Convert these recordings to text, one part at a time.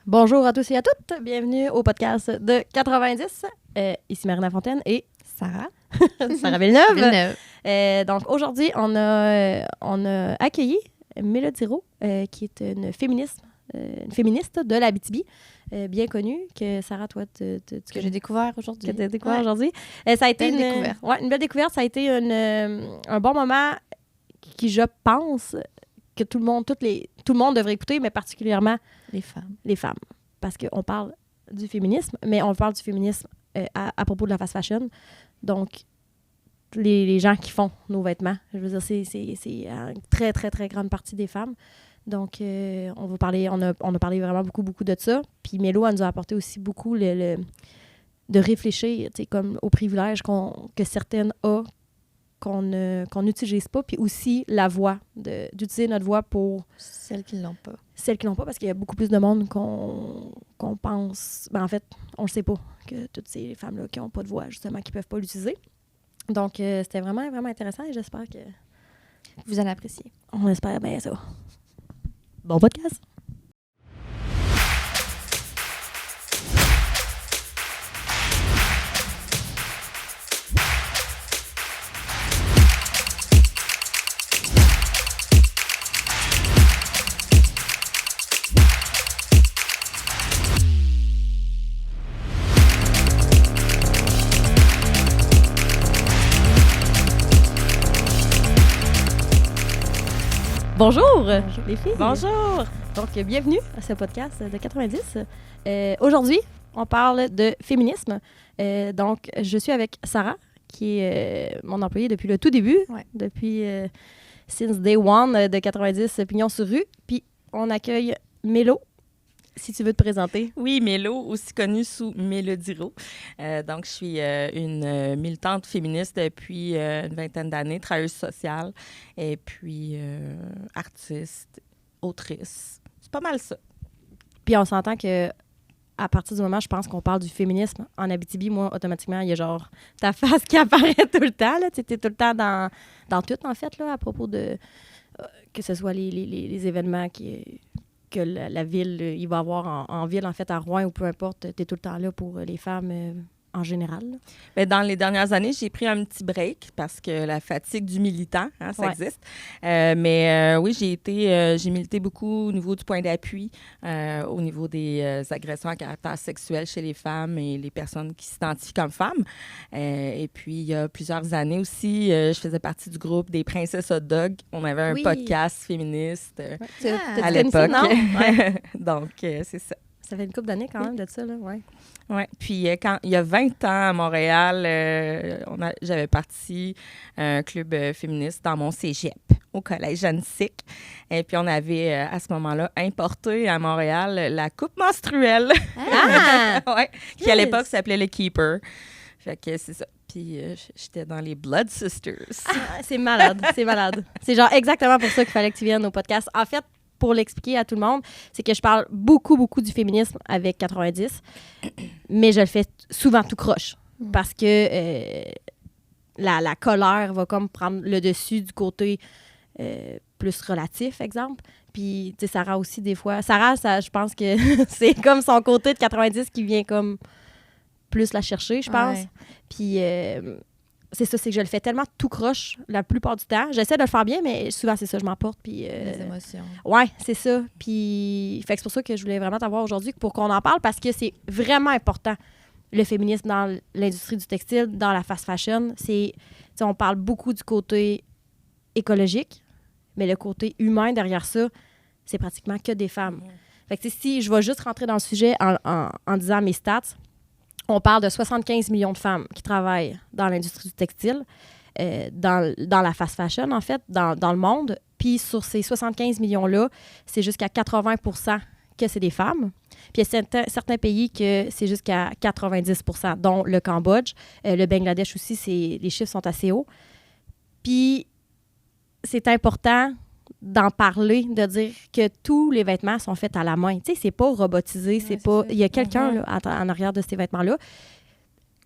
Bonjour à tous et à toutes. Bienvenue au podcast de 90. Ici Marina Fontaine et Sarah. Sarah Villeneuve. Villeneuve. Donc aujourd'hui, on a accueilli Mélodie Roux, qui est une féministe de l'Abitibi, bien connue, que Sarah, toi, que j'ai découvert aujourd'hui. Que tu as découvert aujourd'hui. Ça a été une découverte. Une belle découverte. Ça a été un bon moment qui, je pense, que tout le monde devrait écouter, mais particulièrement les femmes. Parce qu'on parle du féminisme, mais on parle du féminisme à propos de la fast fashion. Donc, les gens qui font nos vêtements, je veux dire, c'est une très, très, très grande partie des femmes. Donc, on a parlé vraiment beaucoup de ça. Puis Mélo, elle nous a apporté aussi beaucoup de réfléchir, tu sais, comme aux privilèges que certaines ont, qu'on n'utilise pas, puis aussi la voix, d'utiliser notre voix pour... Celles qui ne l'ont pas. Celles qui l'ont pas, parce qu'il y a beaucoup plus de monde qu'on pense... Ben, en fait, on le sait pas, que toutes ces femmes-là qui n'ont pas de voix, justement, qui peuvent pas l'utiliser. Donc, c'était vraiment, vraiment intéressant et j'espère que... Vous allez apprécier. On espère bien ça. Bon podcast! Bonjour, les filles. Bonjour. Donc, bienvenue à ce podcast de 90. Aujourd'hui, on parle de féminisme. Donc, je suis avec Sarah, qui est mon employée depuis le tout début, depuis since day one de 90 Pignon sur rue. Puis, on accueille Mélo, si tu veux te présenter. Oui, Mélo, aussi connue sous Mélodie Roux. Donc, je suis une militante féministe depuis une vingtaine d'années, travailleuse sociale, et puis artiste, autrice. C'est pas mal ça. Puis, on s'entend que à partir du moment, je pense qu'on parle du féminisme en Abitibi, moi, automatiquement, il y a genre ta face qui apparaît tout le temps. Tu es tout le temps dans tout, en fait, là, à propos de... que ce soit les événements que la ville, il va y avoir en ville, en fait, à Rouen ou peu importe, tu es tout le temps là pour les femmes en général. Bien, dans les dernières années, j'ai pris un petit break parce que la fatigue du militant, ça existe. Mais oui, j'ai milité beaucoup au niveau du point d'appui, au niveau des agressions à caractère sexuel chez les femmes et les personnes qui s'identifient comme femmes. Et puis, il y a plusieurs années aussi, je faisais partie du groupe des Princesses Hot Dog. On avait un podcast féministe à l'époque. Donc, c'est ça. Ça fait une couple d'années quand même de ça, là, Oui, puis quand il y a 20 ans à Montréal, j'avais parti un club féministe dans mon cégep, au collège Jeanne-Sic. Et puis on avait à ce moment-là importé à Montréal la coupe menstruelle. Qui à l'époque s'appelait le Keeper. Fait que c'est ça. Puis j'étais dans les Blood Sisters. C'est malade, c'est malade. C'est genre exactement pour ça qu'il fallait que tu viennes au podcast. En fait, pour l'expliquer à tout le monde, c'est que je parle beaucoup du féminisme avec 90, mais je le fais souvent tout croche parce que la colère va comme prendre le dessus du côté plus relatif, exemple. Puis, tu sais, Sarah aussi, des fois... Sarah, je pense que c'est comme son côté de 90 qui vient comme plus la chercher, je pense. Ouais. Puis... c'est ça, c'est que je le fais tellement tout croche la plupart du temps. J'essaie de le faire bien, mais souvent, c'est ça, je m'emporte. Puis, les émotions. Ouais, c'est ça. Puis, fait que c'est pour ça que je voulais vraiment t'avoir aujourd'hui pour qu'on en parle parce que c'est vraiment important, le féminisme dans l'industrie du textile, dans la fast fashion. On parle beaucoup du côté écologique, mais le côté humain derrière ça, c'est pratiquement que des femmes. Fait que si je vais juste rentrer dans le sujet en disant mes stats, on parle de 75 millions de femmes qui travaillent dans l'industrie du textile, dans la fast fashion, en fait, dans le monde. Puis sur ces 75 millions-là, c'est jusqu'à 80 % que c'est des femmes. Puis il y a certains pays que c'est jusqu'à 90 %, dont le Cambodge. Le Bangladesh aussi, les chiffres sont assez hauts. Puis c'est important d'en parler, de dire que tous les vêtements sont faits à la main. Tu sais, c'est pas robotisé, c'est pas... Il y a quelqu'un là, en arrière de ces vêtements-là.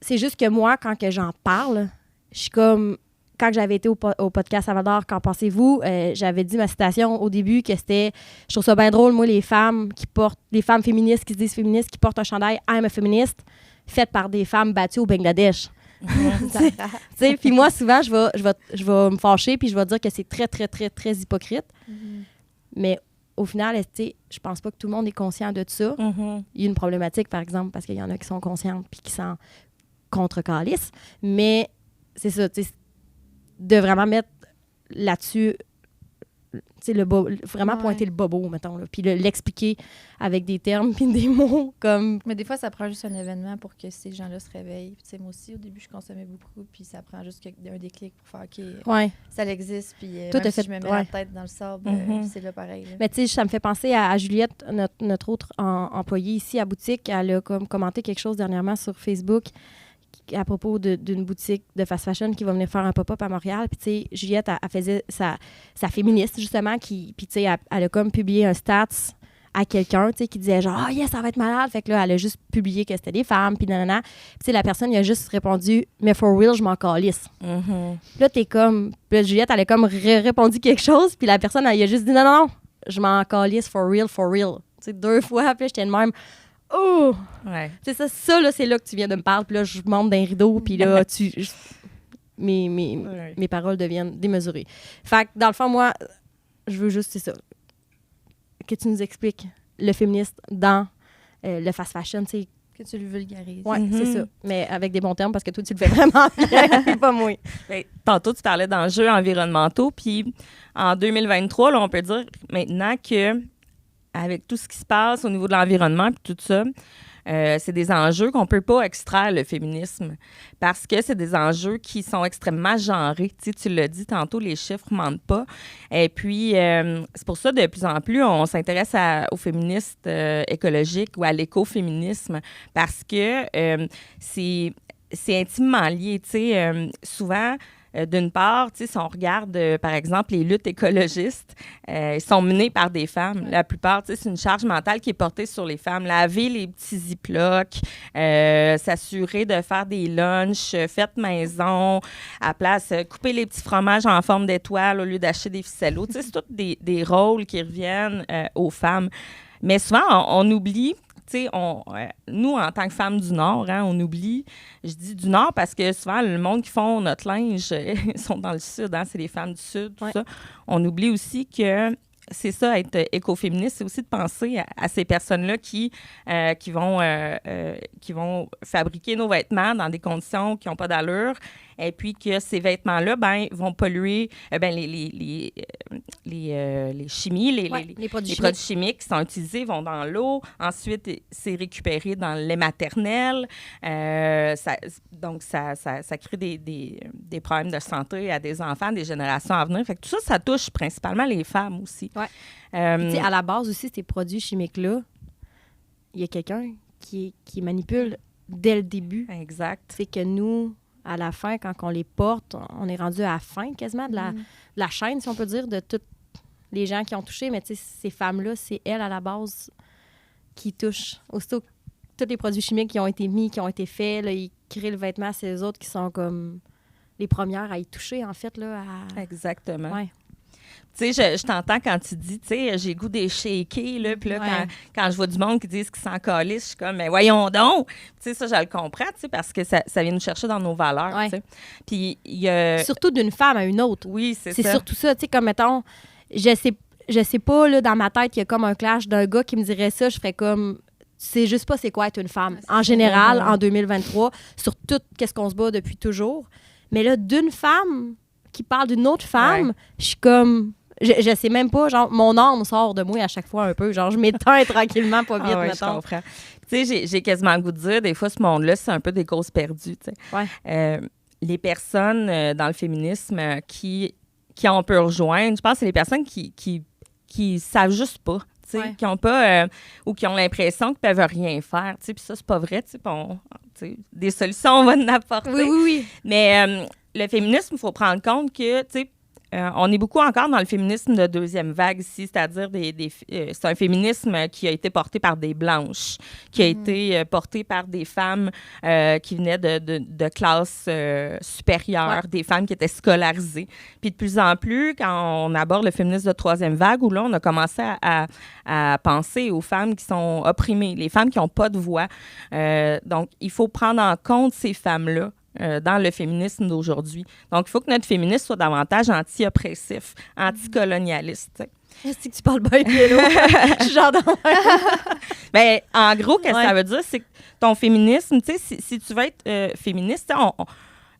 C'est juste que moi, quand que j'en parle, je suis comme... quand j'avais été au podcast Salvador, qu'en pensez-vous? J'avais dit ma citation au début que c'était « Je trouve ça bien drôle, moi, les femmes féministes qui se disent féministes, qui portent un chandail « I'm a feminist », fait par des femmes battues au Bangladesh. » Puis moi, souvent, je vais me fâcher puis je vais dire que c'est très, très, très, très hypocrite. Mais au final, je pense pas que tout le monde est conscient de ça. Il y a une problématique, par exemple, parce qu'il y en a qui sont conscientes puis qui s'en contre-calissent. Mais c'est ça, de vraiment mettre là-dessus, vraiment pointer le bobo, mettons, là, puis l'expliquer avec des termes puis des mots comme... Mais des fois, ça prend juste un événement pour que ces gens-là se réveillent. Puis, moi aussi, au début, je consommais beaucoup, puis ça prend juste un déclic pour faire OK, ça existe, puis même si je me mets la tête dans le sable, c'est là pareil. Là. Mais tu sais, ça me fait penser à Juliette, notre autre employée ici à boutique. Elle a commenté quelque chose dernièrement sur Facebook à propos d'une boutique de fast fashion qui va venir faire un pop-up à Montréal. Puis, tu sais, Juliette, elle faisait sa féministe, justement, puis, tu sais, elle a comme publié un stats à quelqu'un, tu sais, qui disait genre « Ah, yes, ça va être malade! » Fait que là, elle a juste publié que c'était des femmes, puis nanana. Puis, tu sais, la personne, il a juste répondu « Mais for real, je m'en calisse. » Là, t'es comme... Puis là, Juliette, elle a comme répondu quelque chose, puis la personne, elle a juste dit « Non, non, non, je m'en calisse for real, for real. » Tu sais, 2 fois, puis là, j'étais de même... Oh! Ouais. C'est ça, là, c'est là que tu viens de me parler. Puis là, je monte d'un rideau, puis là, mes paroles deviennent démesurées. Fait que, dans le fond, moi, je veux juste, c'est ça, que tu nous expliques le féministe dans le fast fashion, tu sais. Que tu le vulgarises. Oui, c'est ça. Mais avec des bons termes, parce que toi, tu le fais vraiment bien, et pas moi. Ben, tantôt, tu parlais d'enjeux environnementaux, puis en 2023, là, on peut dire maintenant que avec tout ce qui se passe au niveau de l'environnement et tout ça, c'est des enjeux qu'on ne peut pas extraire le féminisme parce que c'est des enjeux qui sont extrêmement genrés. Tu l'as dit tantôt, les chiffres ne mentent pas. Et puis, c'est pour ça, de plus en plus, on s'intéresse aux féministes écologiques ou à l'écoféminisme parce que c'est intimement lié. Souvent, d'une part, si on regarde, par exemple, les luttes écologistes, ils sont menées par des femmes. La plupart, c'est une charge mentale qui est portée sur les femmes. Laver les petits ziplocs, s'assurer de faire des lunchs faits maison, à place, couper les petits fromages en forme d'étoile au lieu d'acheter des ficellos. C'est tous des rôles qui reviennent aux femmes. Mais souvent, on oublie... nous, en tant que femmes du Nord, on oublie, je dis du Nord parce que souvent, le monde qui font notre linge sont dans le Sud, c'est les femmes du Sud, tout ça. On oublie aussi que c'est ça, être écoféministe, c'est aussi de penser à ces personnes-là qui vont fabriquer nos vêtements dans des conditions qui n'ont pas d'allure, et puis que ces vêtements-là, vont polluer les chimies, les produits chimiques qui sont utilisés vont dans l'eau. Ensuite, c'est récupéré dans le lait maternel. Donc, ça crée des problèmes de santé à des enfants, des générations à venir. Fait que tout ça, ça touche principalement les femmes aussi. Ouais. À la base aussi, ces produits chimiques-là, il y a quelqu'un qui manipule dès le début. Exact. C'est que nous, à la fin, quand on les porte, on est rendu à la fin quasiment de la chaîne, si on peut dire, de tous les gens qui ont touché. Mais tu sais, ces femmes-là, c'est elles, à la base, qui touchent. Aussitôt que tous les produits chimiques qui ont été mis, qui ont été faits, là, ils créent le vêtement, c'est eux autres qui sont comme les premières à y toucher, en fait. Là, Exactement. Ouais. Tu sais, je t'entends quand tu dis, tu sais, j'ai le goût des shakers, là, puis là, quand je vois du monde qui disent qu'ils s'en calissent, je suis comme, mais voyons donc! Tu sais, ça, je le comprends, tu sais, parce que ça vient nous chercher dans nos valeurs, tu sais. Puis, il y a... Surtout d'une femme à une autre. Oui, c'est ça. C'est surtout ça, tu sais, comme, mettons, je sais pas, là, dans ma tête, il y a comme un clash d'un gars qui me dirait ça, je ferais comme... C'est juste pas c'est quoi être une femme. En général, en 2023, sur tout qu'est-ce qu'on se bat depuis toujours. Mais là, d'une femme qui parle d'une autre femme, je suis comme... Je sais même pas, genre, mon âme sort de moi à chaque fois un peu. Genre, je m'éteins tranquillement, pas vite, mettons. Je comprends. Tu sais, j'ai quasiment le goût de dire, des fois, ce monde-là, c'est un peu des causes perdues, tu sais. Ouais. Les personnes dans le féminisme qui on peut rejoindre, je pense que c'est les personnes qui savent juste pas, tu sais, qui ont pas... ou qui ont l'impression qu'ils peuvent rien faire, tu sais, puis ça, c'est pas vrai, tu sais, des solutions, on va en apporter. Oui. Mais le féminisme, il faut prendre compte que, tu sais, on est beaucoup encore dans le féminisme de deuxième vague ici, c'est-à-dire c'est un féminisme qui a été porté par des blanches, qui a été porté par des femmes qui venaient de classes supérieures, des femmes qui étaient scolarisées. Puis de plus en plus, quand on aborde le féminisme de troisième vague, où là, on a commencé à penser aux femmes qui sont opprimées, les femmes qui n'ont pas de voix. Donc, il faut prendre en compte ces femmes-là dans le féminisme d'aujourd'hui. Donc, il faut que notre féminisme soit davantage anti-oppressif, anti-colonialiste. Est-ce que tu parles bien vélo? Je suis genre Bien, en gros, qu'est-ce que ça veut dire? C'est que ton féminisme, tu sais, si tu veux être féministe,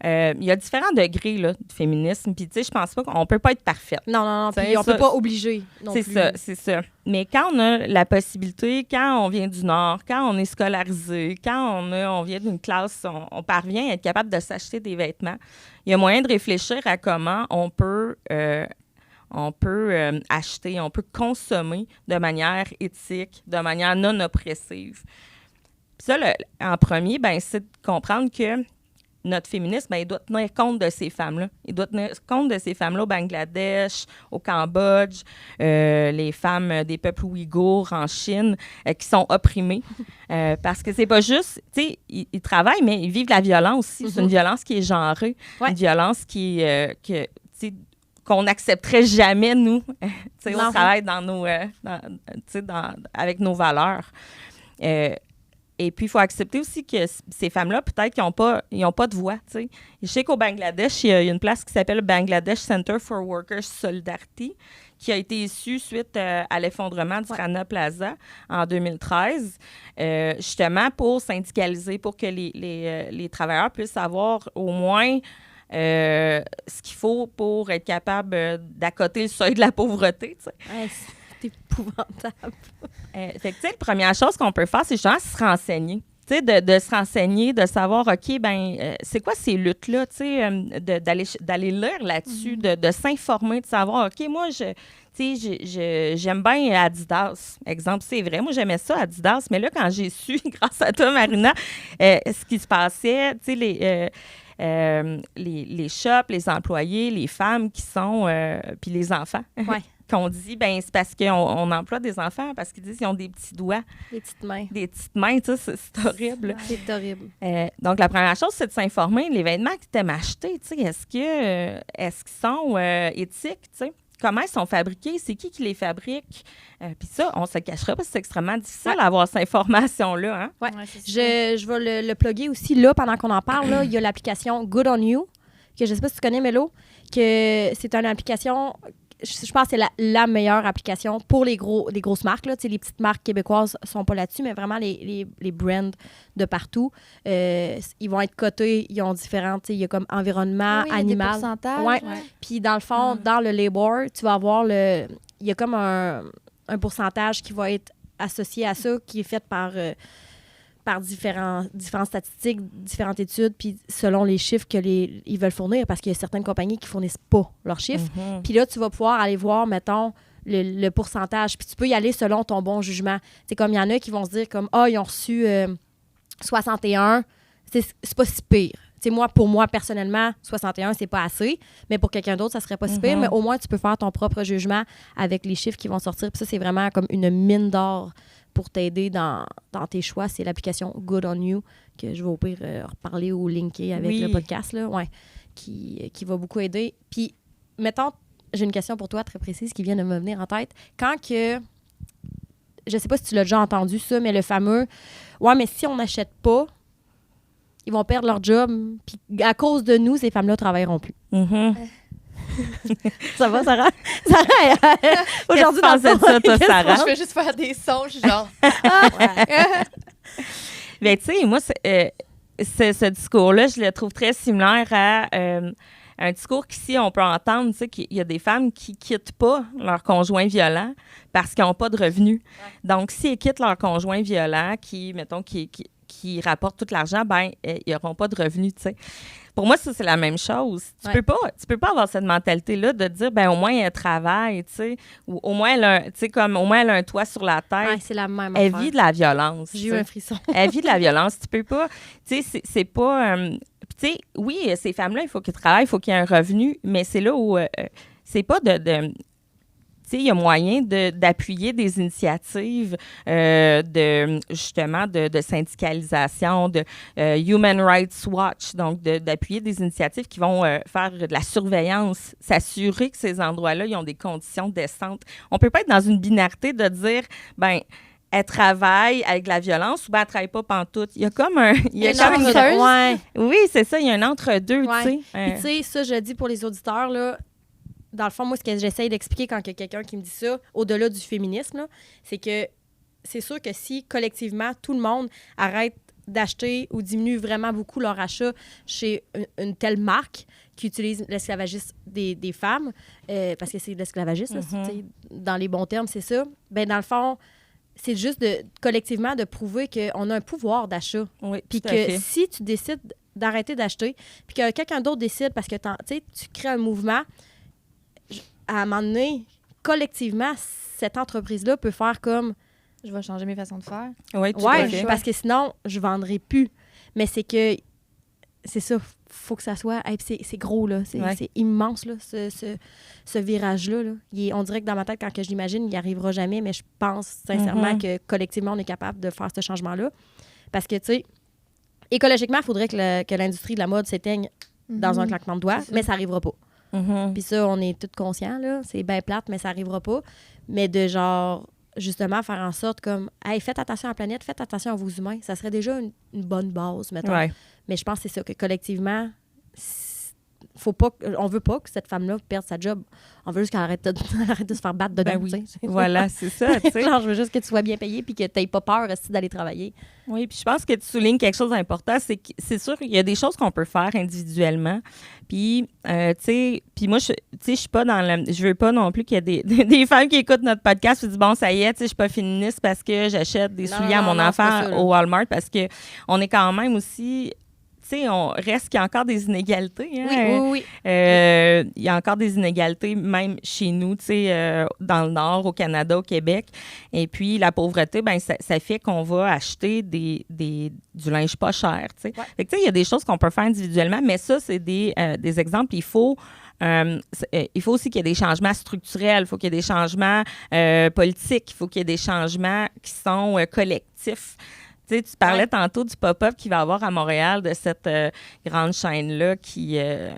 il y a différents degrés là, de féminisme. Puis, tu sais, je pense pas qu'on peut pas être parfaite. Non. Puis, on peut pas obliger non plus. C'est ça. Mais quand on a la possibilité, quand on vient du Nord, quand on est scolarisé, quand on vient d'une classe, on parvient à être capable de s'acheter des vêtements, il y a moyen de réfléchir à comment on peut acheter, on peut consommer de manière éthique, de manière non oppressive. Puis ça, en premier, ben, c'est de comprendre que notre féminisme, ben, il doit tenir compte de ces femmes-là. Il doit tenir compte de ces femmes-là au Bangladesh, au Cambodge, les femmes des peuples ouïghours en Chine qui sont opprimées. Parce que c'est pas juste, tu sais, ils travaillent, mais ils vivent la violence aussi. C'est une violence qui est genrée, une violence qu'on n'accepterait jamais, nous, au travail avec nos valeurs. Et puis, il faut accepter aussi que ces femmes-là, peut-être qu'ils n'ont pas de voix. T'sais. Je sais qu'au Bangladesh, il y a une place qui s'appelle le Bangladesh Center for Workers Solidarity, qui a été issue suite à l'effondrement du Rana Plaza en 2013, justement pour syndicaliser, pour que les travailleurs puissent avoir au moins ce qu'il faut pour être capable d'accoter le seuil de la pauvreté. Ouais, c'est épouvantable. Fait que, tu sais, la première chose qu'on peut faire, c'est justement se renseigner. Tu sais, de se renseigner, de savoir, OK, c'est quoi ces luttes-là, tu sais, d'aller lire là-dessus, de s'informer, de savoir, OK, moi, j'aime bien Adidas. Exemple, c'est vrai, moi, j'aimais ça, Adidas, mais là, quand j'ai su, grâce à toi, Marina, ce qui se passait, tu sais, les shops, les employés, les femmes qui sont, puis les enfants. Ouais. Qu'on dit, ben c'est parce qu'on emploie des enfants, parce qu'ils disent qu'ils ont des petits doigts. Des petites mains. Des petites mains, tu sais, c'est horrible. C'est horrible. Donc, la première chose, c'est de s'informer. Les vêtements que tu aimes acheter, tu sais, est-ce qu'ils sont éthiques, tu sais? Comment ils sont fabriqués? C'est qui les fabrique? Puis ça, on ne se cachera pas, c'est extrêmement difficile d'avoir cette information-là. Hein? Ouais. Je vais le plugger aussi là, pendant qu'on en parle. Là, il y a l'application Good On You, que je ne sais pas si tu connais, Mélo, que c'est une application... Je pense que c'est la meilleure application pour les grosses marques. Là. Les petites marques québécoises ne sont pas là-dessus, mais vraiment les brands de partout. Ils vont être cotés, ils ont différents... Il y a comme environnement, animal. Il y a des pourcentages. Ouais. Puis dans le fond, dans le labor, tu vas avoir il y a comme un pourcentage qui va être associé à ça, qui est fait par différentes statistiques, différentes études, puis selon les chiffres qu'ils veulent fournir, parce qu'il y a certaines compagnies qui ne fournissent pas leurs chiffres. Puis là, tu vas pouvoir aller voir, mettons, le pourcentage. Puis tu peux y aller selon ton bon jugement. C'est comme, il y en a qui vont se dire comme, ils ont reçu 61, c'est pas si pire. T'sais, pour moi, personnellement, 61, c'est pas assez, mais pour quelqu'un d'autre, ça serait pas si pire, mais au moins, tu peux faire ton propre jugement avec les chiffres qui vont sortir. Puis ça, c'est vraiment comme une mine d'or pour t'aider dans tes choix. C'est l'application Good On You, que je vais au pire reparler ou linker avec le podcast, là, qui va beaucoup aider. Puis, mettons, j'ai une question pour toi très précise qui vient de me venir en tête. Quand que... Je sais pas si tu l'as déjà entendu, ça, mais le fameux « Ouais, mais si on n'achète pas, ils vont perdre leur job. Puis à cause de nous, ces femmes-là ne travailleront plus. » Ça va, Sarah? Sarah, aujourd'hui, dans ça, toi, Sarah? Je vais juste faire des sons, je suis genre... Bien, tu sais, moi, ce discours-là, je le trouve très similaire à un discours qu'ici, on peut entendre, tu sais, qu'il y a des femmes qui ne quittent pas leur conjoint violent parce qu'ils n'ont pas de revenus. Ouais. Donc, si elles quittent leur conjoint violent, qui rapporte tout l'argent, ils n'auront pas de revenus, tu sais. Pour moi, ça, c'est la même chose. Tu peux pas avoir cette mentalité-là de dire, au moins, elle travaille, tu sais, ou au moins, elle a un toit sur la tête. Ouais, c'est la même Elle vit de la violence. J'ai eu un frisson. Elle vit de la violence. Tu peux pas, tu sais, c'est pas... tu sais, oui, ces femmes-là, il faut qu'elles travaillent, il faut qu'il y ait un revenu, mais c'est là où... c'est pas de il y a moyen d'appuyer des initiatives justement de syndicalisation, de Human Rights Watch, donc d'appuyer des initiatives qui vont faire de la surveillance, s'assurer que ces endroits-là, ils ont des conditions décentes. On peut pas être dans une binarité de dire, ben elle travaille avec la violence ou bien elle travaille pas pantoute. Il y a comme un... Il y a comme Oui, c'est ça, il y a un entre-deux, tu sais. Puis tu sais, ça, je le dis pour les auditeurs, là, dans le fond, moi, ce que j'essaye d'expliquer quand il y a quelqu'un qui me dit ça, au-delà du féminisme, là, c'est que c'est sûr que si, collectivement, tout le monde arrête d'acheter ou diminue vraiment beaucoup leur achat chez une telle marque qui utilise l'esclavagisme des femmes, parce que c'est de l'esclavagisme, dans les bons termes, c'est ça, bien, dans le fond, c'est juste collectivement de prouver qu'on a un pouvoir d'achat. Oui, puis que si tu décides d'arrêter d'acheter, puis que quelqu'un d'autre décide, parce que tu crées un mouvement, à un moment donné, collectivement, cette entreprise-là peut faire comme... Je vais changer mes façons de faire. Oui, tout à fait. Parce que sinon, je ne vendrai plus. Mais c'est que... C'est ça, faut que ça soit... c'est gros, là. C'est immense, là, ce virage-là. Là. On dirait que dans ma tête, quand je l'imagine, il n'y arrivera jamais, mais je pense sincèrement que collectivement, on est capable de faire ce changement-là. Parce que, tu sais, écologiquement, il faudrait que l'industrie de la mode s'éteigne dans un claquement de doigts, mais ça n'arrivera pas. Puis ça, on est tous conscients, là. C'est bien plate, mais ça n'arrivera pas. Mais de genre, justement, faire en sorte comme, hey, faites attention à la planète, faites attention à vos humains. Ça serait déjà une bonne base, mettons. Ouais. Mais je pense que c'est ça, que collectivement, on veut pas que cette femme-là perde sa job. On veut juste qu'elle arrête de se faire battre dedans. Ben oui. Voilà, c'est ça. Genre, je veux juste que tu sois bien payé puis que tu n'aies pas peur aussi d'aller travailler. Oui, puis je pense que tu soulignes quelque chose d'important, c'est que c'est sûr qu'il y a des choses qu'on peut faire individuellement. Puis, tu sais, puis moi, je suis pas je veux pas non plus qu'il y ait des femmes qui écoutent notre podcast et disent, bon, ça y est, tu sais, je suis pas féministe parce que j'achète des souliers à mon enfant au Walmart, parce que on est quand même aussi... Tu sais, on reste qu'il y a encore des inégalités. Hein? Oui. Il y a encore des inégalités, même chez nous, tu sais, dans le Nord, au Canada, au Québec. Et puis, la pauvreté, ben ça fait qu'on va acheter du linge pas cher, tu sais. Ouais. Fait que, tu sais, il y a des choses qu'on peut faire individuellement, mais ça, c'est des exemples. Il faut aussi qu'il y ait des changements structurels, il faut qu'il y ait des changements politiques, il faut qu'il y ait des changements qui sont collectifs. Tu sais, tu parlais tantôt du pop-up qu'il va y avoir à Montréal, de cette grande chaîne-là qui est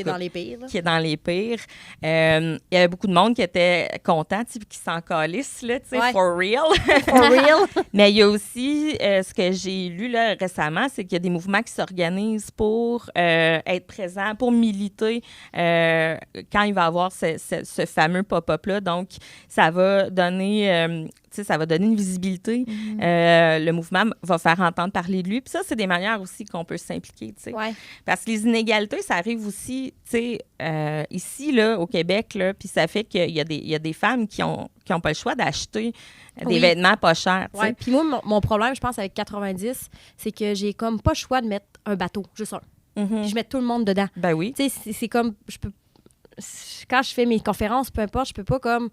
dans les pires. Qui est dans les pires. Il y avait beaucoup de monde qui était content, qui s'en calisse, là, tu sais, for real. For real. Mais il y a aussi, ce que j'ai lu là, récemment, c'est qu'il y a des mouvements qui s'organisent pour être présents, pour militer quand il va y avoir ce fameux pop-up-là. Donc, ça va donner... ça va donner une visibilité. Le mouvement va faire entendre parler de lui. Puis ça, c'est des manières aussi qu'on peut s'impliquer, tu sais. Ouais. Parce que les inégalités, ça arrive aussi, tu sais, ici, là, au Québec, là, puis ça fait qu'il y a des femmes qui ont pas le choix d'acheter des vêtements pas chers, tu sais. Puis moi, mon problème, je pense, avec 90, c'est que j'ai comme pas le choix de mettre un bateau, juste un. Puis je mets tout le monde dedans. Ben oui. Tu sais, c'est comme, quand je fais mes conférences, peu importe, je peux pas comme...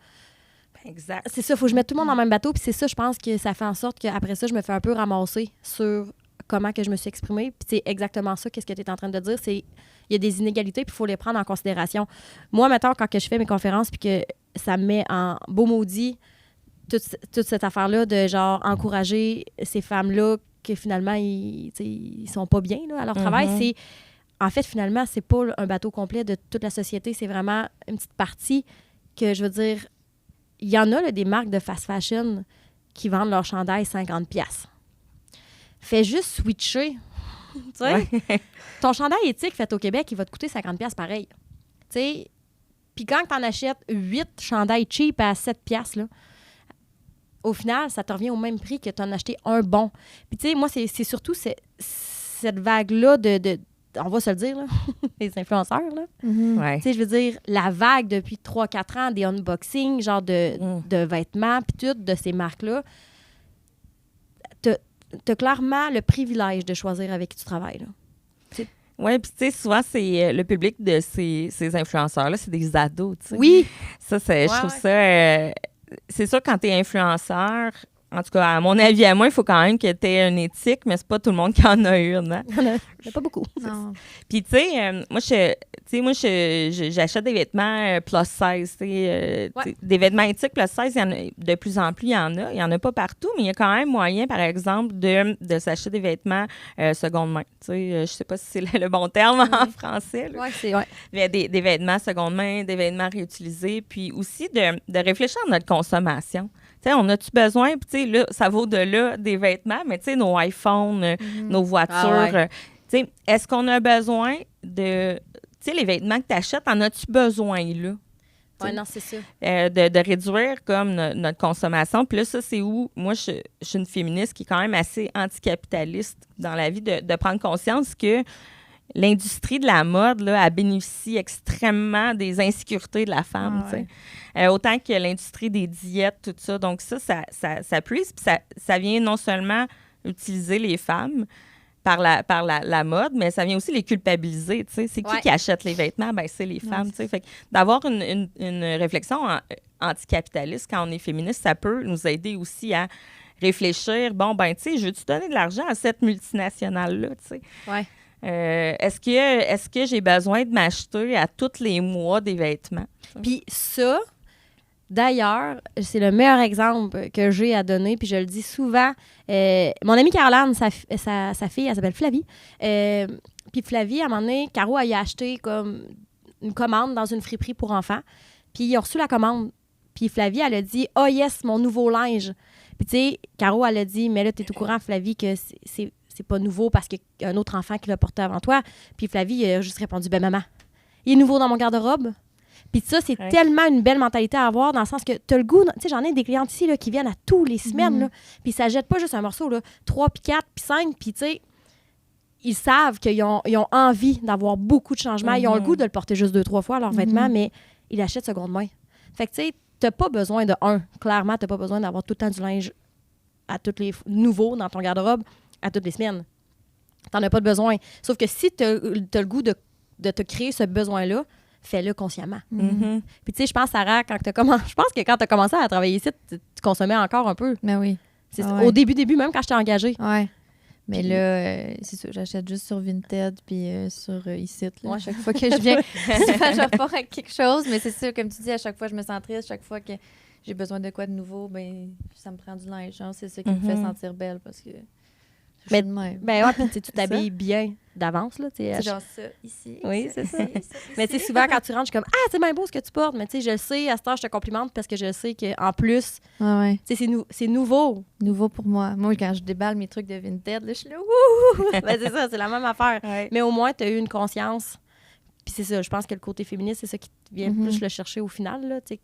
Exact. C'est ça, il faut que je mette tout le monde dans le même bateau. Puis c'est ça, je pense que ça fait en sorte qu'après ça, je me fais un peu ramasser sur comment que je me suis exprimée. Puis c'est exactement ça, qu'est-ce que tu es en train de dire. C'est il y a des inégalités, puis il faut les prendre en considération. Moi, maintenant, quand que je fais mes conférences, puis que ça me met en beau maudit toute cette affaire-là de genre encourager ces femmes-là que finalement, ils sont pas bien là, à leur travail, c'est... En fait, finalement, c'est pas un bateau complet de toute la société. C'est vraiment une petite partie que, je veux dire... Il y en a là, des marques de fast fashion qui vendent leur chandail 50$. Fais juste switcher. Tu sais, ton chandail éthique fait au Québec, il va te coûter 50$ pareil. Tu sais, puis quand tu en achètes 8 chandails cheap à 7$, là, au final, ça te revient au même prix que tu en as acheté un bon. Puis tu sais, moi, c'est surtout cette vague-là de on va se le dire, là, les influenceurs, là. Tu sais, je veux dire, la vague depuis 3-4 ans des unboxings, genre de vêtements, puis tout, de ces marques-là, t'as clairement le privilège de choisir avec qui tu travailles, là. Oui, puis tu sais, souvent, c'est le public de ces influenceurs-là, c'est des ados, tu sais. Oui! Ça, je trouve ça... c'est sûr, quand t'es influenceur... en tout cas, à mon avis, à moi, il faut quand même que tu aies une éthique, mais c'est pas tout le monde qui en a une. Hein? Il n'y en a pas beaucoup. Puis, tu sais, moi, j'achète des vêtements plus size. Des vêtements éthiques plus size, il y en a, de plus en plus, il y en a. Il n'y en a pas partout, mais il y a quand même moyen, par exemple, de s'acheter des vêtements seconde main. Tu sais, je sais pas si c'est le bon terme en français. Oui, c'est vrai. Mais des vêtements seconde main, des vêtements réutilisés, puis aussi de réfléchir à notre consommation. Tu sais, on a-tu besoin, puis tu sais, là, ça vaut de là des vêtements, mais tu sais, nos iPhones, nos voitures, tu sais, est-ce qu'on a besoin de, tu sais, les vêtements que tu achètes, en as-tu besoin, là? Oui, non, c'est ça. De réduire comme notre consommation. Puis là, ça, c'est où, moi, je suis une féministe qui est quand même assez anticapitaliste dans la vie, de prendre conscience que l'industrie de la mode, là, elle bénéficie extrêmement des insécurités de la femme, tu sais. Autant que l'industrie des diètes, tout ça. Donc ça puise, puis ça vient non seulement utiliser les femmes par la mode, mais ça vient aussi les culpabiliser, tu sais. C'est qui achète les vêtements? Ben c'est les femmes, tu sais. Fait que d'avoir une réflexion anticapitaliste quand on est féministe, ça peut nous aider aussi à réfléchir, bon, ben tu sais, je veux-tu donner de l'argent à cette multinationale-là, tu sais? Ouais. Est-ce que j'ai besoin de m'acheter à tous les mois des vêtements? Puis ça, d'ailleurs, c'est le meilleur exemple que j'ai à donner, puis je le dis souvent. Mon amie Caroline, sa fille, elle s'appelle Flavie. Puis Flavie, à un moment donné, Caro a acheté comme une commande dans une friperie pour enfants. Puis ils ont reçu la commande. Puis Flavie, elle a dit « Oh yes, mon nouveau linge! » Puis tu sais, Caro, elle a dit « Mais là, t'es au courant, Flavie, que c'est pas nouveau parce qu'il y a un autre enfant qui l'a porté avant toi. » Puis Flavie a juste répondu « Ben maman, il est nouveau dans mon garde-robe. » Puis ça, c'est tellement une belle mentalité à avoir dans le sens que tu as le goût... Tu sais, j'en ai des clientes ici là, qui viennent à tous les semaines. Là, puis ça jette pas juste un morceau, là, 3, puis 4, puis 5. Puis tu sais, ils savent qu'ils ont envie d'avoir beaucoup de changements. Ils ont le goût de le porter juste 2-3 fois, leurs vêtements, mais ils l'achètent seconde main. Fait que tu sais, t'as pas besoin clairement, t'as pas besoin d'avoir tout le temps du linge nouveau dans ton garde-robe à toutes les semaines. T'en as pas de besoin. Sauf que si t'as le goût de te créer ce besoin-là, fais-le consciemment. Puis tu sais, je pense, Sarah, quand je pense que quand t'as commencé à travailler ici, tu consommais encore un peu. Ben oui. Au début, même quand je t'ai engagée. Ouais. Mais là, c'est sûr, j'achète juste sur Vinted puis sur ici. À chaque fois que je viens, je repars avec quelque chose. Mais c'est sûr, comme tu dis, à chaque fois, je me sens triste. Chaque fois que j'ai besoin de quoi de nouveau, ben ça me prend du linge. Genre, c'est ça qui me fait sentir belle parce que ben ouais, puis tu t'habilles bien d'avance. Là, c'est genre ça, ici. Oui, c'est ça. Mais tu sais, souvent, quand tu rentres, je suis comme « Ah, c'est bien beau ce que tu portes. » Mais tu sais, je le sais, à cette heure, je te complimente parce que je sais qu'en plus, tu sais, c'est nouveau. Nouveau pour moi. Moi, quand je déballe mes trucs de Vinted, là, je suis là « Wouhou! » Ben c'est ça, c'est la même affaire. Ouais. Mais au moins, tu as eu une conscience. Puis c'est ça, je pense que le côté féministe, c'est ça qui vient plus le chercher au final, là, tu sais.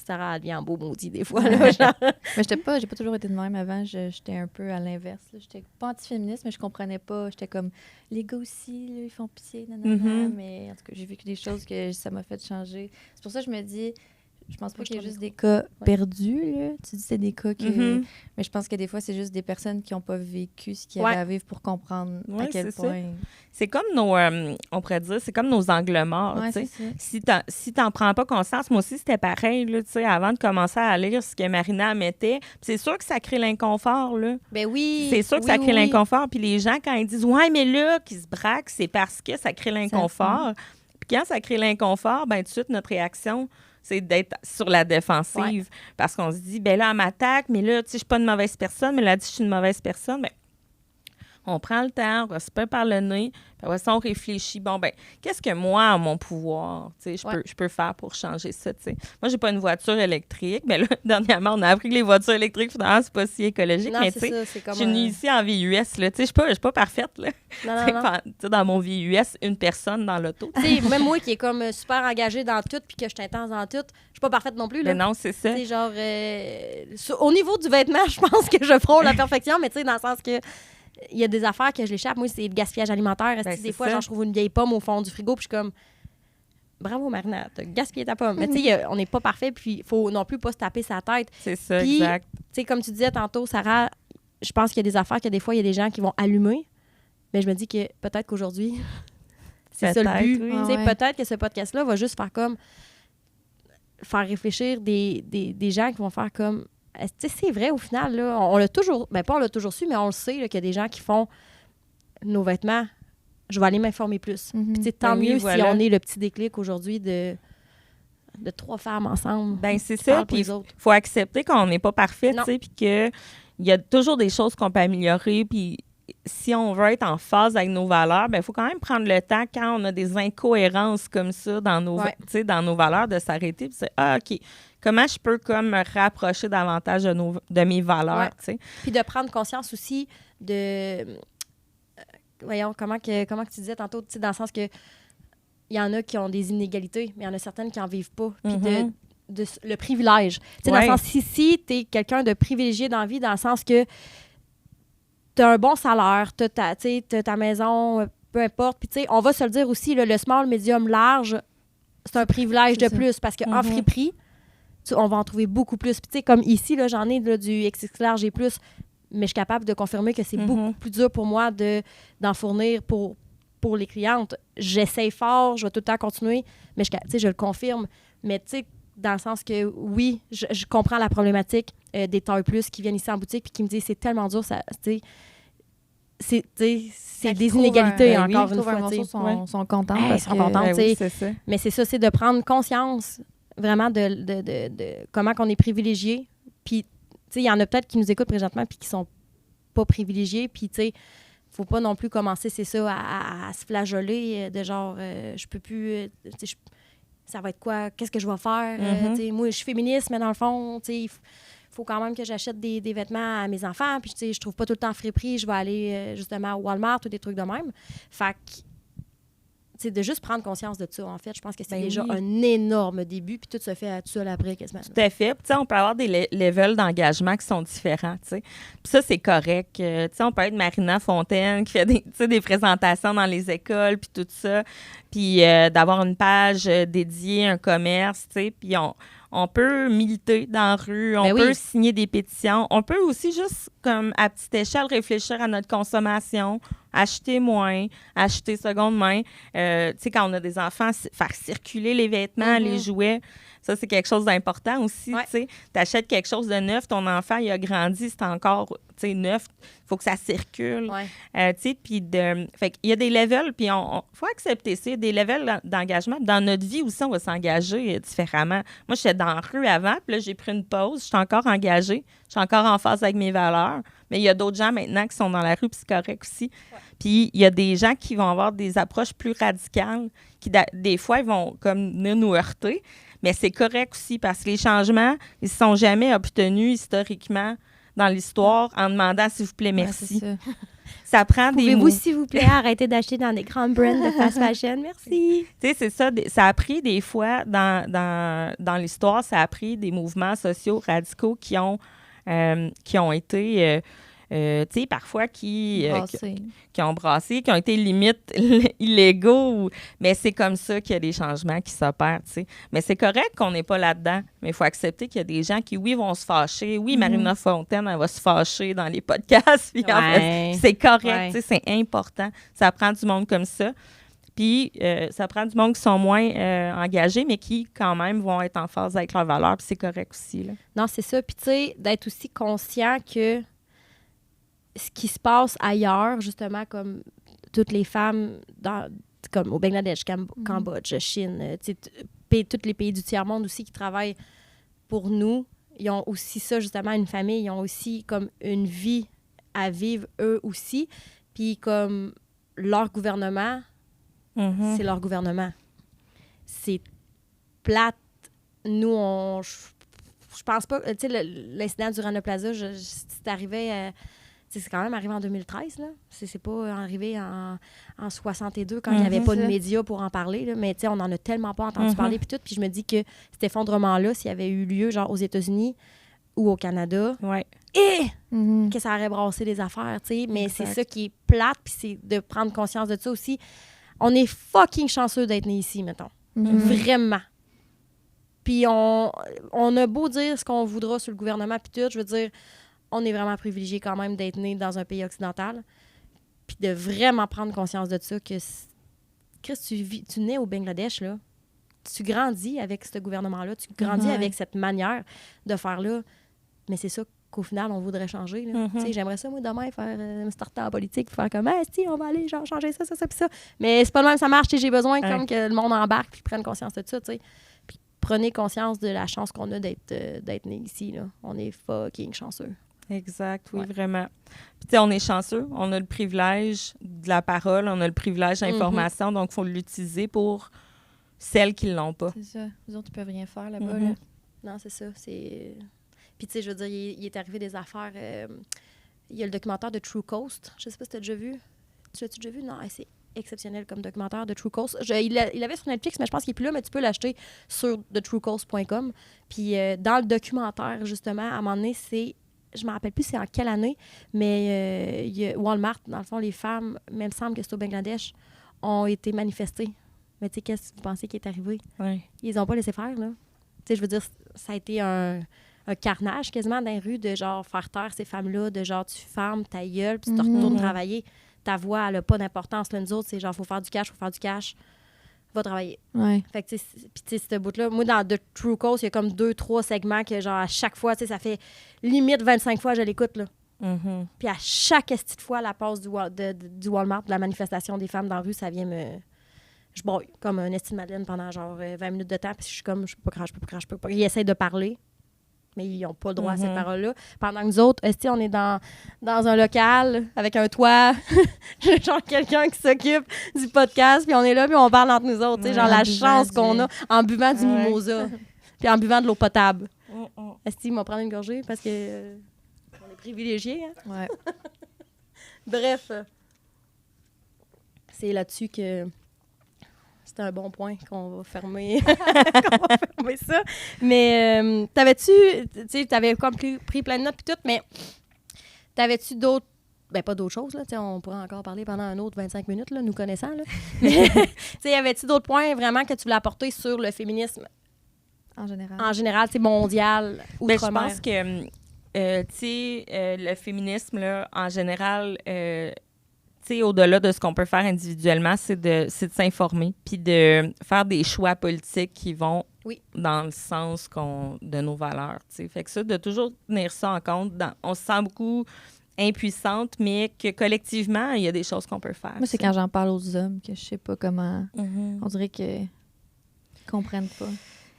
Sarah devient beau maudit des fois. Là, genre. Mais j'ai pas toujours été de même avant. J'étais un peu à l'inverse. J'étais pas anti-féministe, mais je comprenais pas. J'étais comme, les gars aussi, là, ils font pitié, nanana. Mais en tout cas, j'ai vécu des choses que ça m'a fait changer. C'est pour ça que je me dis, je pense pas qu'il y a juste des cas perdus. Là. Tu dis c'est des cas que... Mais je pense que des fois, c'est juste des personnes qui n'ont pas vécu ce qu'il y avait à vivre pour comprendre à quel point... C'est comme nos... on pourrait dire, c'est comme nos angles morts. Si t'en prends pas conscience, moi aussi, c'était pareil. Là, avant de commencer à lire ce que Marina mettait, c'est sûr que ça crée l'inconfort. Là. Ben oui. C'est sûr que ça crée l'inconfort. Puis les gens, quand ils disent « Ouais, mais là, qu'ils se braquent, c'est parce que ça crée l'inconfort. » Puis quand ça crée l'inconfort, ben tout de suite, notre réaction... c'est d'être sur la défensive. Parce qu'on se dit, ben là, elle m'attaque, mais là, tu sais, je suis pas une mauvaise personne, mais elle a dit que je suis une mauvaise personne. Ben, on prend le temps, on respire par le nez, puis après ça, on réfléchit. Bon, ben, qu'est-ce que moi, à mon pouvoir, tu sais, je peux faire pour changer ça, tu sais. Moi, j'ai pas une voiture électrique, mais là, dernièrement, on a appris que les voitures électriques, finalement, c'est pas si écologique. Non, mais tu sais, je suis venue ici en VUS, là, tu sais, je suis pas parfaite, là. Non. Dans mon VUS, une personne dans l'auto. Tu sais, même moi qui est comme super engagée dans tout, puis que je suis intense dans tout, je suis pas parfaite non plus, là. Mais non, c'est ça. C'est genre, au niveau du vêtement, je pense que je frôle la perfection, mais tu sais, dans le sens que il y a des affaires que je l'échappe. Moi, c'est le gaspillage alimentaire. Des fois, genre, je trouve une vieille pomme au fond du frigo, puis je suis comme, bravo, Marina, t'as gaspillé ta pomme. Mais tu sais, on n'est pas parfait, puis il faut non plus pas se taper sa tête. C'est ça, exact. Tu sais, comme tu disais tantôt, Sarah, je pense qu'il y a des affaires que des fois, il y a des gens qui vont allumer, mais je me dis que peut-être qu'aujourd'hui, c'est ça le but. Oui. Peut-être que ce podcast-là va juste faire réfléchir des gens qui vont faire comme, c'est vrai, au final, là, on l'a toujours... Ben, pas on l'a toujours su, mais on le sait, là, qu'il y a des gens qui font nos vêtements. Je vais aller m'informer plus. Puis, tant mieux si on est le petit déclic aujourd'hui de 3 femmes ensemble. Ben c'est ça. Puis, il faut accepter qu'on n'est pas parfait, tu sais, puis qu'il y a toujours des choses qu'on peut améliorer. Puis, si on veut être en phase avec nos valeurs, ben il faut quand même prendre le temps, quand on a des incohérences comme ça dans nos, dans nos valeurs, de s'arrêter. Puis, OK, comment je peux comme me rapprocher davantage de mes valeurs, tu sais. Puis, de prendre conscience aussi de... voyons, comment que tu disais tantôt, tu sais, dans le sens que il y en a qui ont des inégalités, mais il y en a certaines qui n'en vivent pas. Puis le privilège. Tu sais, dans le sens, si tu es quelqu'un de privilégié dans la vie, dans le sens que tu as un bon salaire, tu as ta maison, peu importe. Puis, tu sais, on va se le dire aussi, le small, medium, large, c'est un privilège de plus parce qu'en friperie, on va en trouver beaucoup plus. Puis, tu sais, comme ici, là, j'en ai là, du XX large et plus, mais je suis capable de confirmer que c'est beaucoup plus dur pour moi d'en fournir pour les clientes. J'essaye fort, je vais tout le temps continuer, mais je le confirme. Mais tu sais, dans le sens que oui, je comprends la problématique des tailles plus qui viennent ici en boutique puis qui me disent c'est tellement dur, ça, tu sais, c'est des inégalités encore une fois. Ils sont contents parce qu'ils sont contents, oui, c'est ça. Mais c'est ça, c'est de prendre conscience vraiment de comment qu'on est privilégié. Puis, tu sais, il y en a peut-être qui nous écoutent présentement puis qui sont pas privilégiés. Puis, tu sais, faut pas non plus commencer, c'est ça, à se flageoler de genre, je peux plus, ça va être quoi? Qu'est-ce que je vais faire? Moi, je suis féministe, mais dans le fond, il faut quand même que j'achète des vêtements à mes enfants. Puis, je trouve pas tout le temps friperie. Je vais aller justement au Walmart ou des trucs de même. Fait que, de juste prendre conscience de ça, en fait. Je pense que c'est déjà un énorme début, puis tout se fait tout seul après, quasiment. Tout à fait. Puis, on peut avoir des levels d'engagement qui sont différents, tu sais. Puis ça, c'est correct. Tu sais, on peut être Marina Fontaine qui fait des présentations dans les écoles, puis tout ça. Puis d'avoir une page dédiée, un commerce, tu sais. Puis on peut militer dans la rue, on peut signer des pétitions. On peut aussi juste, comme à petite échelle, réfléchir à notre consommation, acheter moins, acheter seconde main. Tu sais, quand on a des enfants, faire circuler les vêtements, les jouets, ça, c'est quelque chose d'important aussi. Tu sais, t'achètes quelque chose de neuf, ton enfant, il a grandi, c'est encore, tu sais, neuf. Il faut que ça circule. Tu sais, puis fait qu'il y a des levels, puis il faut accepter ça. Il y a des levels d'engagement. Dans notre vie aussi, on va s'engager différemment. Moi, j'étais dans la rue avant, puis là, j'ai pris une pause. Je suis encore engagée. Je suis encore en phase avec mes valeurs. Mais il y a d'autres gens maintenant qui sont dans la rue, puis c'est correct aussi. Puis il y a des gens qui vont avoir des approches plus radicales, qui des fois, ils vont comme venir nous heurter. Mais c'est correct aussi, parce que les changements, ils ne sont jamais obtenus historiquement dans l'histoire en demandant, s'il vous plaît, merci. Ça prend des mots. Pouvez-vous, s'il vous plaît, arrêter d'acheter dans des grands brands de fast fashion? Merci. Tu sais, c'est ça. Ça a pris des fois, dans l'histoire, ça a pris des mouvements sociaux radicaux qui ont été... tu sais, parfois qui ont brassé, qui ont été limite illégaux. Mais c'est comme ça qu'il y a des changements qui s'opèrent, tu sais. Mais c'est correct qu'on n'est pas là-dedans. Mais il faut accepter qu'il y a des gens qui, oui, vont se fâcher. Oui, Marina Fontaine, elle va se fâcher dans les podcasts. Puis en fait, c'est correct, tu sais, c'est important. Ça prend du monde comme ça. Puis, ça prend du monde qui sont moins engagés, mais qui, quand même, vont être en phase avec leurs valeurs. Puis c'est correct aussi, là. Non, c'est ça. Puis, tu sais, d'être aussi conscient que ce qui se passe ailleurs, justement, comme toutes les femmes, comme au Bangladesh, Cambodge, Chine, tous les pays du tiers-monde aussi qui travaillent pour nous, ils ont aussi ça, justement, une famille, ils ont aussi comme une vie à vivre, eux aussi. Puis comme leur gouvernement, c'est leur gouvernement. C'est plate. Nous, je pense pas... Tu sais, l'incident du Rana Plaza, c'est arrivé... c'est quand même arrivé en 2013, là. C'est pas arrivé en 62 quand il n'y avait pas de médias pour en parler, là. Mais tu sais, on en a tellement pas entendu parler puis tout. Puis je me dis que cet effondrement-là, s'il avait eu lieu genre aux États-Unis ou au Canada, que ça aurait brassé les affaires, tu sais. Mais c'est ça qui est plate, puis c'est de prendre conscience de ça aussi. On est fucking chanceux d'être nés ici, mettons. Vraiment. Puis on a beau dire ce qu'on voudra sur le gouvernement puis tout, je veux dire... On est vraiment privilégié quand même d'être né dans un pays occidental. Puis de vraiment prendre conscience de ça, que Chris, tu nais au Bangladesh, là. Tu grandis avec ce gouvernement-là, tu grandis avec cette manière de faire là. mais c'est ça qu'au final, on voudrait changer. Là. Tu sais, j'aimerais ça, moi, demain, faire me starter en politique, faire comme, si, on va aller genre, changer ça, puis ça. Mais c'est pas le même, ça marche. J'ai besoin comme que le monde embarque puis prenne conscience de ça. Puis prenez conscience de la chance qu'on a d'être né ici. Là. On est fucking chanceux. Exact, oui, vraiment. Puis, tu sais, on est chanceux. On a le privilège de la parole, on a le privilège d'information, donc il faut l'utiliser pour celles qui ne l'ont pas. C'est ça. Les autres, ils peuvent rien faire là-bas. Là. Non, c'est ça. Puis, tu sais, je veux dire, il est arrivé des affaires. Il y a le documentaire de True Coast. Je sais pas si tu as déjà vu. Tu l'as-tu déjà vu? Non, c'est exceptionnel comme documentaire de True Coast. Il l'avait sur Netflix, mais je pense qu'il n'est plus là, mais tu peux l'acheter sur thetruecoast.com. Puis, dans le documentaire, justement, à un moment donné, je ne me rappelle plus c'est en quelle année, mais il y a Walmart, dans le fond, les femmes, même semble que c'est au Bangladesh, ont été manifestées. Mais tu sais, qu'est-ce que vous pensez qui est arrivé? Ouais. Ils les ont pas laissé faire, là. Tu sais, je veux dire, ça a été un carnage quasiment dans les rues de genre faire taire ces femmes-là, de genre tu fermes ta gueule puis tu te retournes travailler. Ta voix, elle n'a pas d'importance. Là, nous autres, c'est genre, faut faire du cash, va travailler. Ouais. Fait que, tu sais, ce bout-là, moi, dans The True Coast, il y a comme 2-3 segments que, genre, à chaque fois, tu sais, ça fait limite 25 fois que je l'écoute, là. Puis à chaque petite fois, la pause du Walmart, de la manifestation des femmes dans la rue, ça vient me... Je broille comme un esti de Madeleine pendant, genre, 20 minutes de temps, puis je suis comme, je peux pas. Ils essayent de parler, mais ils n'ont pas le droit à cette parole-là. Pendant que nous autres, on est dans un local avec un toit, genre quelqu'un qui s'occupe du podcast, puis on est là, puis on parle entre nous autres. Genre la chance qu'on a en buvant du mimosa, puis en buvant de l'eau potable. Ils m'ont pris une gorgée parce que on est privilégiés. Hein? Ouais. Bref, c'est là-dessus que... C'est un bon point qu'on va fermer, ça. Mais t'avais comme pris plein de notes puis tout, mais t'avais-tu d'autres, pas d'autres choses, là, on pourrait encore parler pendant un autre 25 minutes, là, nous connaissant, là. Mais, y avait-tu d'autres points vraiment que tu voulais apporter sur le féminisme? En général. En général, mondial, outre-mer. Je pense que, le féminisme, là, en général... au-delà de ce qu'on peut faire individuellement, c'est de s'informer puis de faire des choix politiques qui vont dans le sens de nos valeurs. T'sais. Fait que ça, de toujours tenir ça en compte. On se sent beaucoup impuissante, mais que collectivement, il y a des choses qu'on peut faire. Moi, c'est quand j'en parle aux hommes que je sais pas comment... On dirait qu'ils comprennent pas.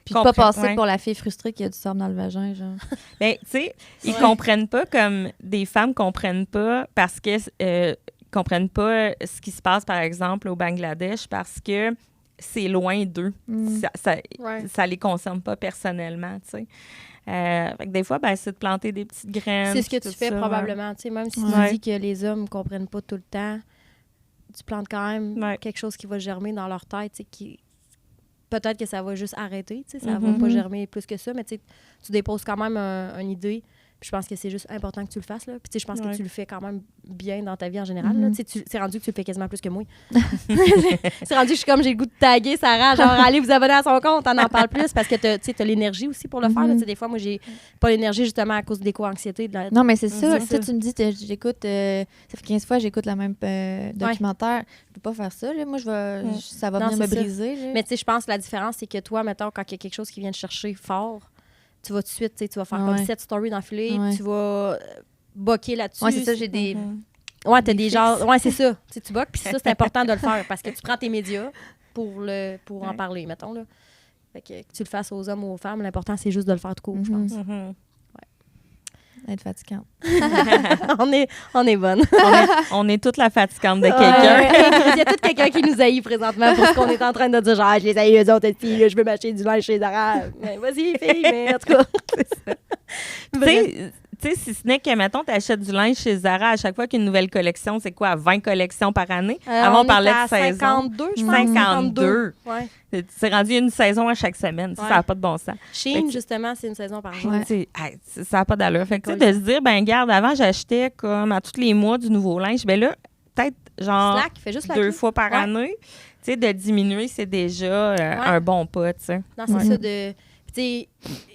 Puis pas passer pour la fille frustrée qui a du sable dans le vagin, genre. Bien, tu sais, ils comprennent pas comme des femmes comprennent pas parce que... comprennent pas ce qui se passe, par exemple, au Bangladesh parce que c'est loin d'eux. Ça les concerne pas personnellement, tu sais. Fait que des fois, c'est de planter des petites graines. C'est ce que tu fais probablement, tu sais, même si tu dis que les hommes comprennent pas tout le temps, tu plantes quand même quelque chose qui va germer dans leur tête, tu sais, peut-être que ça va juste arrêter, tu sais, ça va pas germer plus que ça, mais tu déposes quand même une idée. Puis je pense que c'est juste important que tu le fasses, là. Puis tu sais, je pense que tu le fais quand même bien dans ta vie en général, là. Tu sais, c'est rendu que tu le fais quasiment plus que moi. C'est rendu que je suis comme, j'ai le goût de taguer Sarah, genre, allez vous abonner à son compte, on en parle plus, parce que tu as l'énergie aussi pour le faire, là. Tu sais, des fois, moi, j'ai pas l'énergie justement à cause de l'éco-anxiété. Non, mais c'est ça. Tu me dis, j'écoute, ça fait 15 fois que j'écoute le même documentaire. Je peux pas faire ça, là. Moi, ça va venir me briser. Là. Mais tu sais, je pense que la différence, c'est que toi, mettons, quand il y a quelque chose qui vient te chercher fort, tu vas tout de suite, tu vas faire comme 7 stories d'enfilée, tu vas boquer là-dessus. Ouais, c'est ça, j'ai des... Ouais, t'as des genres... Ouais, c'est ça. Tu boques, puis ça, c'est important de le faire parce que tu prends tes médias pour en parler, mettons, là. Fait que tu le fasses aux hommes ou aux femmes, l'important, c'est juste de le faire tout court, je pense. Être fatigante. on est bonne. on est toute la fatigante de quelqu'un. Il y a tout quelqu'un qui nous haït présentement pour ce qu'on est en train de dire, genre, je les haïs les autres filles, là, je veux m'acheter du linge chez Zara. Mais vas-y, fille, mais en tout cas, c'est ça. Tu sais, si ce n'est que, mettons, tu achètes du linge chez Zara à chaque fois qu'une nouvelle collection, c'est quoi, 20 collections par année? Avant, on parlait de saison. 52, je pense. 52. Ouais. C'est rendu une saison à chaque semaine. Ça n'a pas de bon sens. Shein, justement, c'est une saison par jour. Ça n'a pas d'allure. Fait que, de se dire, regarde, avant, j'achetais comme à tous les mois du nouveau linge. Bien là, peut-être genre Slack, 2 fois par année. Tu sais, de diminuer, c'est déjà un bon pas, tu sais. Non, c'est ça de... Tu tu sais,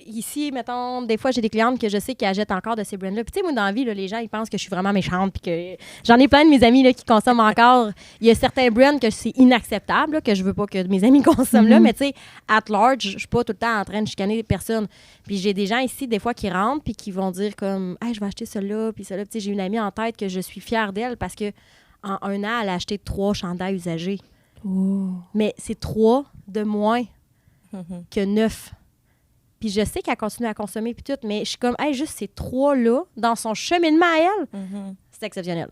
ici, mettons, des fois, j'ai des clientes que je sais qui achètent encore de ces brands-là. Puis, tu sais, moi, dans la vie, là, les gens, ils pensent que je suis vraiment méchante. Puis que j'en ai plein de mes amis là, qui consomment encore. Il y a certains brands que c'est inacceptable, là, que je veux pas que mes amis consomment là. Mais, tu sais, at large, je suis pas tout le temps en train de chicaner des personnes. Puis, j'ai des gens ici, des fois, qui rentrent puis qui vont dire comme, hey, je vais acheter celle-là. Puis, celle-là. Puis, tu sais, j'ai une amie en tête que je suis fière d'elle parce que en un an, elle a acheté 3 chandails usagés. Oh. Mais c'est 3 de moins que 9. Puis je sais qu'elle continue à consommer puis tout, mais je suis comme, hey, juste ces 3-là, dans son cheminement à elle, c'est exceptionnel.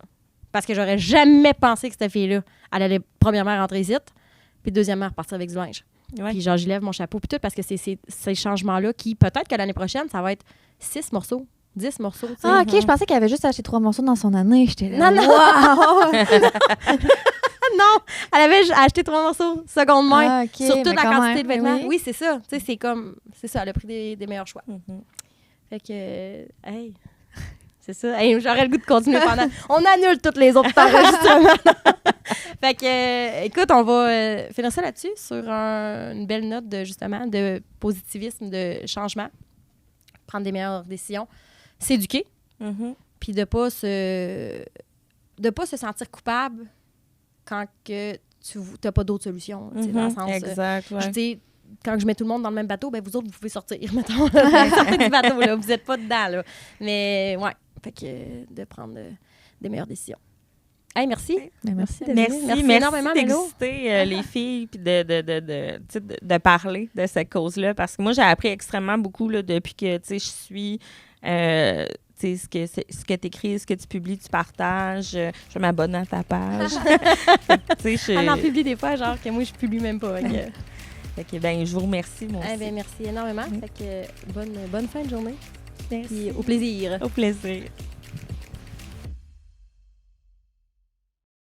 Parce que j'aurais jamais pensé que cette fille-là, elle allait premièrement rentrer ici, puis deuxièmement repartir avec du linge. Ouais. Puis genre, j'y lève mon chapeau puis tout, parce que c'est ces changements-là qui, peut-être que l'année prochaine, ça va être 6 morceaux, 10 morceaux. Tu sais. Ah, OK, je pensais qu'elle avait juste acheté 3 morceaux dans son année. J'étais là. Non, non. Wow! Non, elle avait acheté 3 morceaux, seconde main, Ah, OK, sur toute mais la quand quantité même, de vêtements. oui. Oui, c'est ça. Tu sais, c'est comme, c'est ça, elle a pris des meilleurs choix. Mhm. Fait que, hey, c'est ça. Hey, j'aurais le goût de continuer pendant. On annule tous les autres enregistrements. Fait que, écoute, on va finir ça là-dessus, sur une belle note de, justement, de positivisme, de changement, prendre des meilleures décisions, s'éduquer, puis de pas se sentir coupable quand que tu n'as pas d'autre solution. Tu sais, dans le sens, Exact, ouais. je dis, quand je mets tout le monde dans le même bateau, ben vous autres, vous pouvez sortir, mettons. Sortez du bateau, là. Vous n'êtes pas dedans, là. Mais, ouais, fait que de prendre des meilleures décisions. Hey, merci. Ben, merci, Merci énormément, Mélo. d'exister les filles puis de parler de cette cause-là, parce que moi, j'ai appris extrêmement beaucoup là, depuis que je suis... ce que tu écris, ce que tu publies, tu partages. Je vais m'abonner à ta page. Elle en publie des fois, genre que moi, je publie même pas. Fait que, ben, je vous remercie, moi aussi. Ben, merci énormément. Fait que bonne fin de journée. Merci. Puis, au plaisir. Au plaisir.